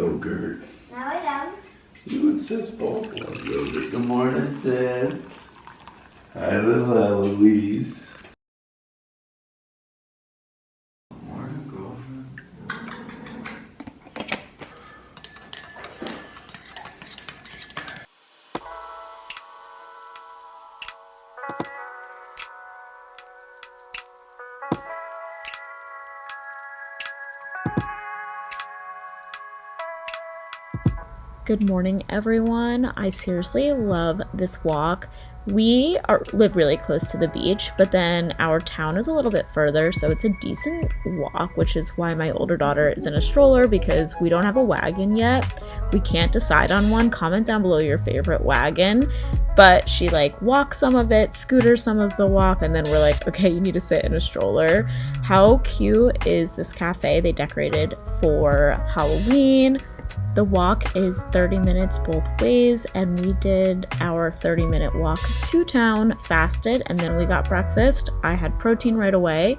yogurt. No, I don't. You and sis both love yogurt. Good morning, sis. Hi, little Eloise. Good morning, girlfriend. Good morning, everyone. I seriously love this walk. We live really close to the beach, but then our town is a little bit further, so it's a decent walk, which is why my older daughter is in a stroller because we don't have a wagon yet. We can't decide on one. Comment down below your favorite wagon. But she like walks some of it, scooters some of the walk, and then we're like, okay, you need to sit in a stroller. How cute is this cafe they decorated for Halloween? The walk is 30 minutes both ways, and we did our 30-minute walk to town, fasted, and then we got breakfast. I had protein right away,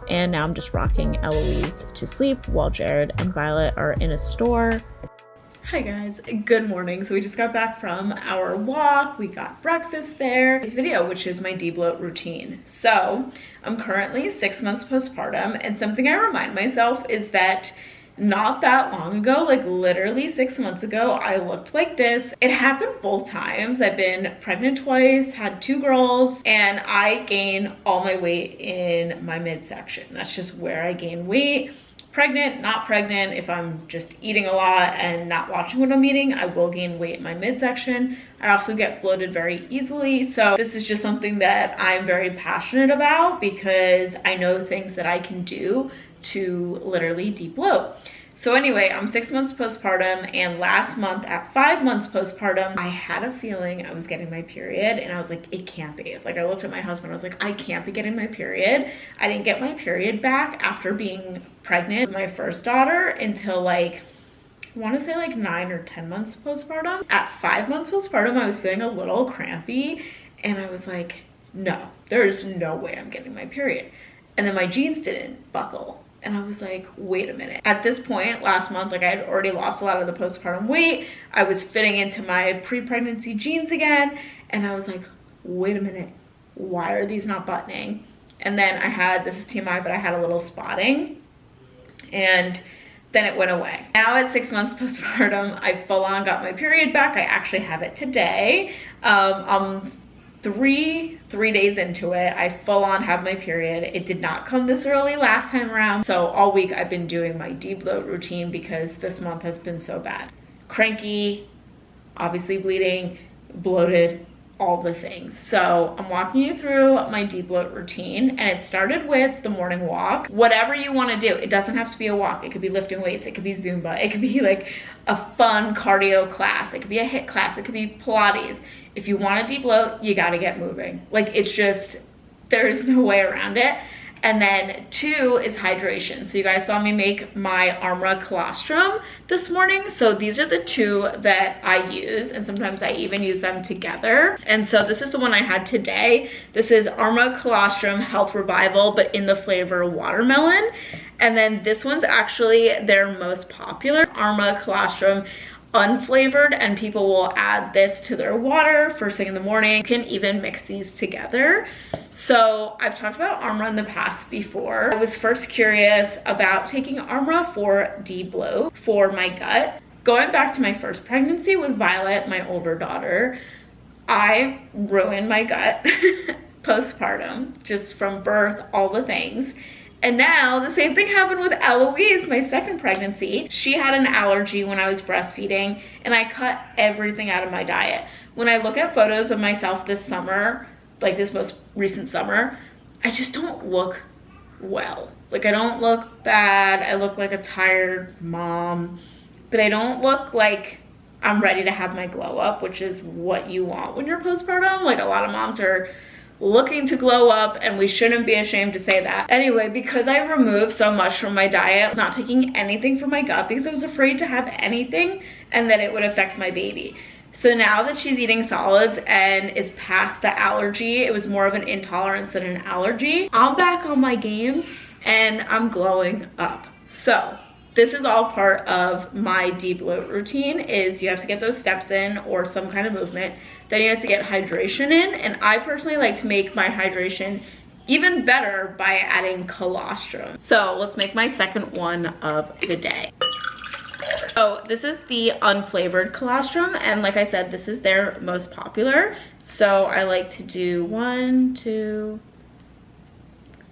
and now I'm just rocking Eloise to sleep while Jared and Violet are in a store. Hi guys, good morning. So we just got back from our walk. We got breakfast there. This video, which is my debloat routine. So I'm currently 6 months postpartum, and something I remind myself is that not that long ago, like literally 6 months ago, I looked like this. It happened both times. I've been pregnant twice, had 2 girls, and I gain all my weight in my midsection. That's just where I gain weight. Pregnant, not pregnant, if I'm just eating a lot and not watching what I'm eating, I will gain weight in my midsection. I also get bloated very easily. So this is just something that I'm very passionate about because I know things that I can do to literally debloat. So anyway, I'm 6 months postpartum, and last month at 5 months postpartum, I had a feeling I was getting my period, and I was like, it can't be. Like, I looked at my husband, I was like, I can't be getting my period. I didn't get my period back after being pregnant with my first daughter until like, I want to say like 9 or 10 months postpartum. At 5 months postpartum, I was feeling a little crampy, and I was like, no, there is no way I'm getting my period. And then my jeans didn't buckle. And I was like, wait a minute. At this point, last month, like I had already lost a lot of the postpartum weight. I was fitting into my pre-pregnancy jeans again. And I was like, wait a minute, why are these not buttoning? And then I had, this is TMI, but I had a little spotting. And then it went away. Now at 6 months postpartum, I full on got my period back. I actually have it today. I'm three days into it. I full on have my period. It did not come this early last time around. So all week I've been doing my debloat routine because this month has been so bad. Cranky, obviously bleeding, bloated, all the things. So I'm walking you through my debloat routine, and it started with the morning walk. Whatever you want to do, it doesn't have to be a walk. It could be lifting weights, it could be Zumba, it could be like a fun cardio class, it could be a HIIT class, it could be Pilates. If you want to debloat, you got to get moving. Like, it's just, there is no way around it. And then 2 is hydration. So you guys saw me make my Armra colostrum this morning. So these are the 2 that I use, and sometimes I even use them together. And so this is the one I had today. This is Armra colostrum health revival, but in the flavor watermelon. And then this one's actually their most popular, Armra colostrum unflavored, and people will add this to their water first thing in the morning. You can even mix these together. So I've talked about Armra in the past before. I was first curious about taking Armra for debloat for my gut. Going back to my first pregnancy with Violet, my older daughter, I ruined my gut postpartum, just from birth, all the things. And now the same thing happened with Eloise, my second pregnancy. She had an allergy when I was breastfeeding, and I cut everything out of my diet. When I look at photos of myself this summer, like this most recent summer, I just don't look well. Like, I don't look bad. I look like a tired mom, but I don't look like I'm ready to have my glow up, which is what you want when you're postpartum. Like, a lot of moms are looking to glow up, and we shouldn't be ashamed to say that. Anyway, because I removed so much from my diet, I was not taking anything from my gut because I was afraid to have anything and that it would affect my baby. So now that she's eating solids and is past the allergy, it was more of an intolerance than an allergy, I'm back on my game and I'm glowing up. So this is all part of my debloat routine, is you have to get those steps in or some kind of movement. Then you have to get hydration in, and I personally like to make my hydration even better by adding colostrum. So let's make my second one of the day. So this is the unflavored colostrum, and like I said, this is their most popular. So I like to do 1, 2,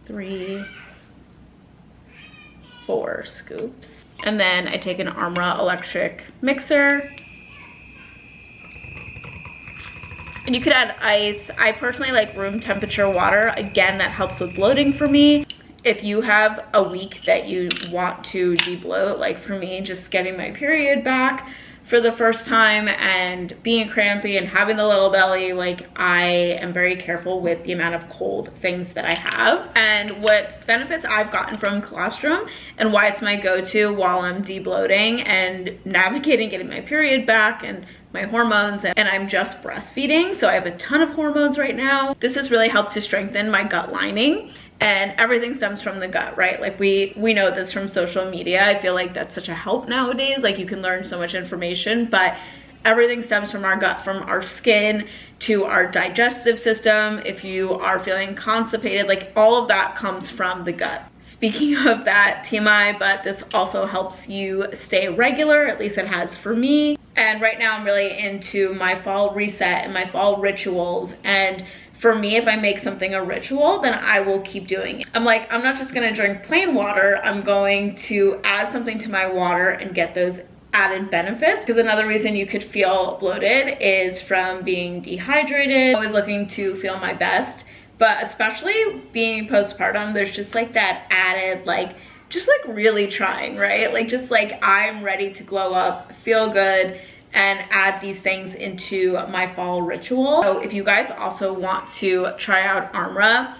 3, 4 scoops. And then I take an Armra electric mixer. And you could add ice. I personally like room temperature water. Again, that helps with bloating for me. If you have a week that you want to debloat, like for me, just getting my period back for the first time and being crampy and having the little belly, like I am very careful with the amount of cold things that I have. And what benefits I've gotten from colostrum and why it's my go-to while I'm debloating and navigating getting my period back and my hormones, and I'm just breastfeeding, so I have a ton of hormones right now. This has really helped to strengthen my gut lining, and everything stems from the gut, right? Like we know this from social media. I feel like that's such a help nowadays. Like you can learn so much information, but everything stems from our gut, from our skin to our digestive system. If you are feeling constipated, like all of that comes from the gut. Speaking of that, TMI, but this also helps you stay regular, at least it has for me. And right now I'm really into my fall reset and my fall rituals. And for me, if I make something a ritual, then I will keep doing it. I'm like, I'm not just gonna drink plain water, I'm going to add something to my water and get those added benefits. Because another reason you could feel bloated is from being dehydrated. Always looking to feel my best, but especially being postpartum, there's just like that added, like, just like really trying, right? Like just like I'm ready to glow up, feel good, and add these things into my fall ritual. So if you guys also want to try out Armra,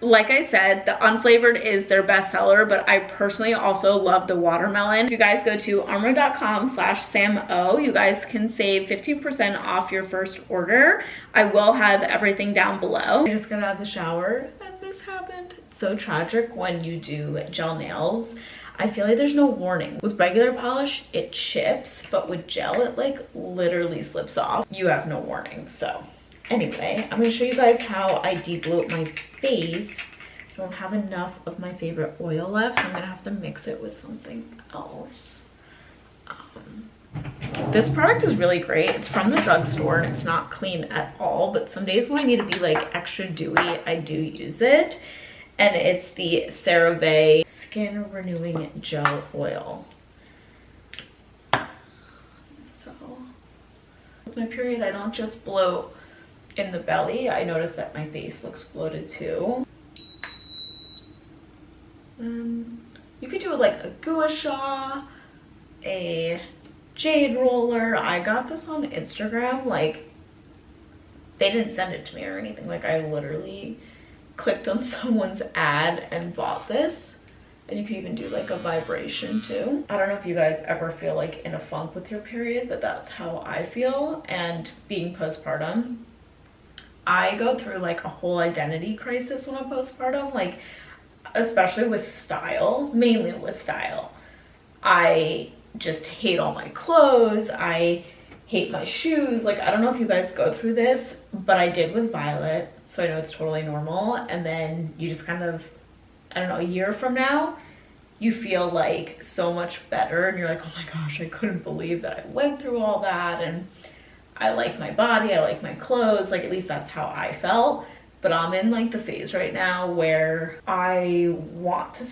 like I said, the unflavored is their best seller, but I personally also love the watermelon. If you guys go to armra.com/SamO, you guys can save 15% off your first order. I will have everything down below. I just got out of the shower and this happened. It's so tragic when you do gel nails. I feel like there's no warning. With regular polish, it chips, but with gel, it like literally slips off. You have no warning, so. Anyway, I'm gonna show you guys how I debloat my face. I don't have enough of my favorite oil left, so I'm gonna have to mix it with something else. This product is really great. It's from the drugstore and it's not clean at all, but some days when I need to be like extra dewy, I do use it. And it's the CeraVe Skin Renewing Gel Oil. So, with my period, I don't just bloat in the belly. I notice that my face looks bloated too. You could do like a gua sha, a jade roller. I got this on Instagram. Like, they didn't send it to me or anything. Like, I literally clicked on someone's ad and bought this. And you can even do like a vibration too. I don't know if you guys ever feel like in a funk with your period, but that's how I feel. And being postpartum, I go through like a whole identity crisis when I'm postpartum, like especially with style, mainly with style. I just hate all my clothes. I hate my shoes. Like, I don't know if you guys go through this, but I did with Violet. So I know it's totally normal. And then you just kind of, I don't know, a year from now, you feel like so much better. And you're like, oh my gosh, I couldn't believe that I went through all that. And I like my body, I like my clothes. Like, at least that's how I felt. But I'm in like the phase right now where I want to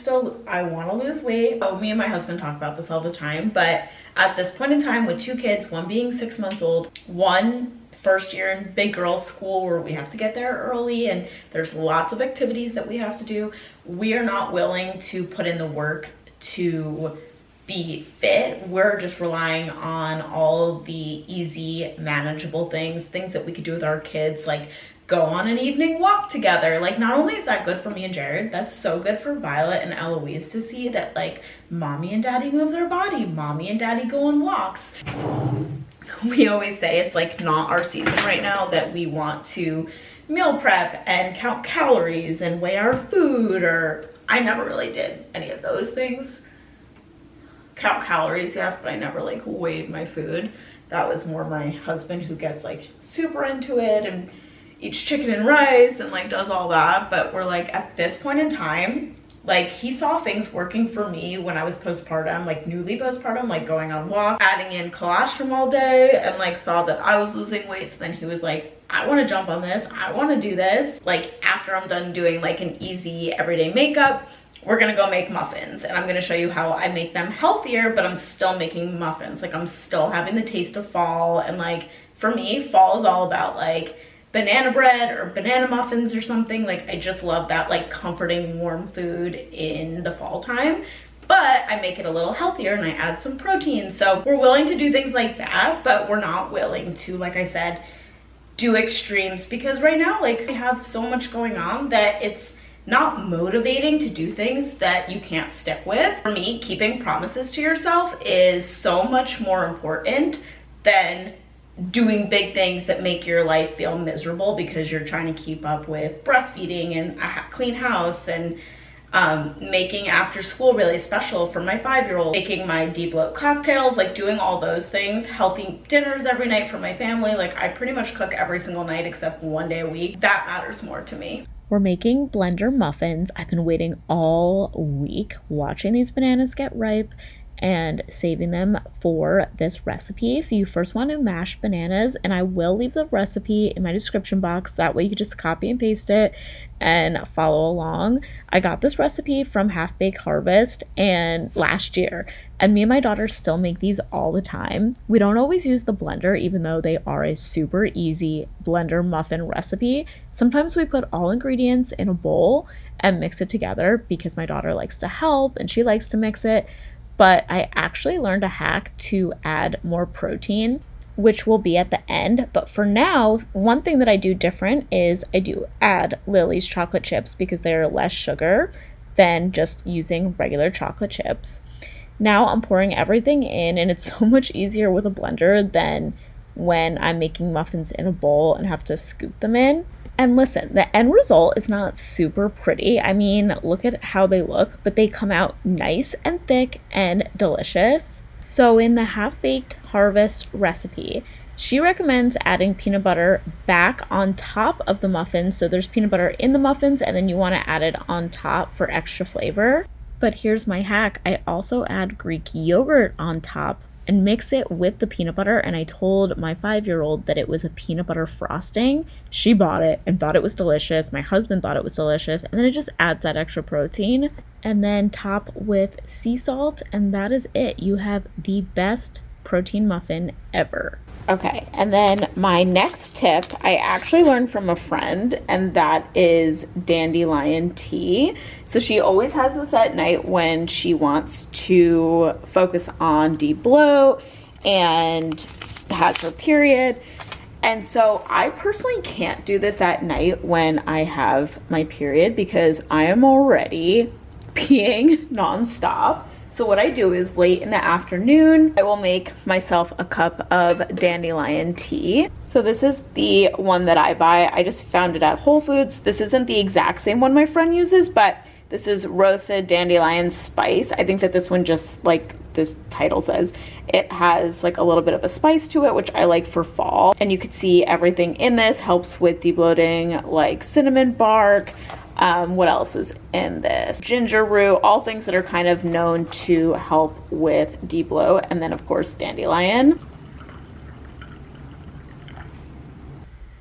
lose weight. Oh, me and my husband talk about this all the time. But at this point in time with 2 kids, one being 6 months old, one first year in big girls school where we have to get there early and there's lots of activities that we have to do, we are not willing to put in the work to be fit. We're just relying on all the easy, manageable things that we could do with our kids, like go on an evening walk together. Like, not only is that good for me and Jared, that's so good for Violet and Eloise to see that like mommy and daddy move their body, mommy and daddy go on walks. We always say it's like not our season right now that we want to meal prep and count calories and weigh our food, or I never really did any of those things. count calories, yes, but I never like weighed my food. That was more my husband, who gets like super into it and eats chicken and rice and like does all that. But we're like, at this point in time, like he saw things working for me when I was postpartum, like newly postpartum, like going on walks, adding in colostrum all day, and like saw that I was losing weight. So then he was like, I want to jump on this. I want to do this. Like after I'm done doing like an easy everyday makeup, we're gonna go make muffins, and I'm gonna show you how I make them healthier, but I'm still making muffins. Like I'm still having the taste of fall. And like for me, fall is all about like banana bread or banana muffins or something. Like I just love that like comforting warm food in the fall time, but I make it a little healthier and I add some protein. So we're willing to do things like that, but we're not willing to, like I said, do extremes, because right now like we have so much going on that it's not motivating to do things that you can't stick with. For me, keeping promises to yourself is so much more important than doing big things that make your life feel miserable because you're trying to keep up with breastfeeding and a clean house and making after school really special for my 5-year-old, making my debloat cocktails, like doing all those things, healthy dinners every night for my family. Like I pretty much cook every single night except one day a week. That matters more to me. We're making blender muffins. I've been waiting all week, watching these bananas get ripe and saving them for this recipe. So you first want to mash bananas, and I will leave the recipe in my description box. That way you can just copy and paste it and follow along. I got this recipe from Half Baked Harvest and last year, and me and my daughter still make these all the time. We don't always use the blender, even though they are a super easy blender muffin recipe. Sometimes we put all ingredients in a bowl and mix it together because my daughter likes to help and she likes to mix it. But I actually learned a hack to add more protein, which will be at the end. But for now, one thing that I do different is I do add Lily's chocolate chips because they're less sugar than just using regular chocolate chips. Now I'm pouring everything in, and it's so much easier with a blender than when I'm making muffins in a bowl and have to scoop them in. And listen, the end result is not super pretty. I mean, look at how they look, but they come out nice and thick and delicious. So in the Half Baked Harvest recipe, she recommends adding peanut butter back on top of the muffins. So there's peanut butter in the muffins, and then you want to add it on top for extra flavor. But here's my hack. I also add Greek yogurt on top and mix it with the peanut butter. And I told my 5-year-old that it was a peanut butter frosting. She bought it and thought it was delicious. My husband thought it was delicious. And then it just adds that extra protein. And then top with sea salt, and that is it. You have the best protein muffin ever. Okay, and then my next tip I actually learned from a friend, and that is Dandelion tea. So she always has this at night when she wants to focus on debloat and has her period. And so I personally can't do this at night when I have my period because I am already peeing nonstop. So what I do is late in the afternoon, I will make myself a cup of dandelion tea. So this is the one that I buy. I just found it at Whole Foods. This isn't the exact same one my friend uses, but this is roasted dandelion spice. I think that this one, just like this title says, it has like a little bit of a spice to it, which I like for fall. And you could see everything in this helps with debloating, like cinnamon bark. What else is in this? Ginger root, all things that are kind of known to help with debloat. And then of course, dandelion.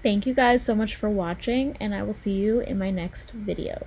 Thank you guys so much for watching, and I will see you in my next video.